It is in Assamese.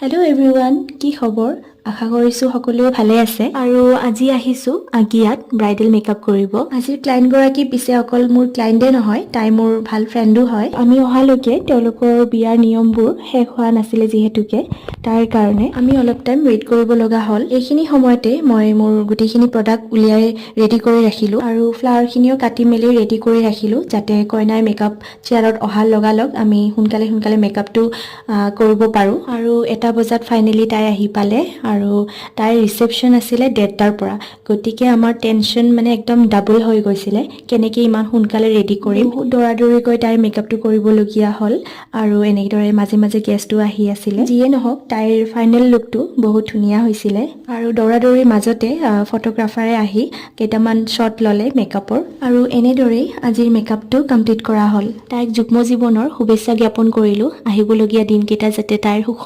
হেল্ল' এভৰিৱান, কি খবৰ? আশা কৰিছোঁ সকলোৱে ভালে আছে আৰু আজি আহিছোঁ আগিয়াত ব্ৰাইডেল মেকআপ কৰিব। আজিৰ ক্লাইণ্টগৰাকী পিছে অকল মোৰ ক্লাইণ্টে নহয়, তাই মোৰ ভাল ফ্ৰেণ্ডো হয়। আমি অহালৈকে তেওঁলোকৰ বিয়াৰ নিয়মবোৰ শেষ হোৱা নাছিলে যিহেতুকে, তাৰ কাৰণে আমি অলপ টাইম ৱেইট কৰিব লগা হ'ল। এইখিনি সময়তে মই মোৰ গোটেইখিনি প্ৰডাক্ট উলিয়াই ৰেডি কৰি ৰাখিলোঁ আৰু ফ্লাৱাৰখিনিও কাটি মেলি ৰেডি কৰি ৰাখিলোঁ, যাতে কইনাৰ মেকআপ চেয়াৰত অহাৰ লগালগ আমি সোনকালে মেকআপটো কৰিব পাৰোঁ। আৰু 1টা বজাত ফাইনেলি তাই আহি পালে আৰু তাইৰ ৰিচেপশ্যন আছিলে 1:30টাৰ পৰা। গতিকে আমাৰ টেনশ্যন মানে একদম ডাবল হৈ গৈছিলে, কেনেকৈ ইমান সোনকালে ৰেডি কৰিম। বহুত দৌৰাদৌৰিকৈ তাইৰ মেকআপটো কৰিবলগীয়া হ'ল আৰু এনেদৰে মাজে মাজে গেষ্টটো আহি আছিলে। যিয়ে নহওক, তাইৰ ফাইনেল লুকটো বহুত ধুনীয়া হৈছিলে আৰু দৌৰাদৌৰিৰ মাজতে ফটোগ্ৰাফাৰে আহি কেইটামান শ্বট ল'লে মেকআপৰ আৰু এনেদৰেই আজিৰ মেকআপটো কমপ্লিট কৰা হ'ল। তাইক যুগ্ম জীৱনৰ শুভেচ্ছা জ্ঞাপন কৰিলোঁ, আহিবলগীয়া দিনকেইটা যাতে তাইৰ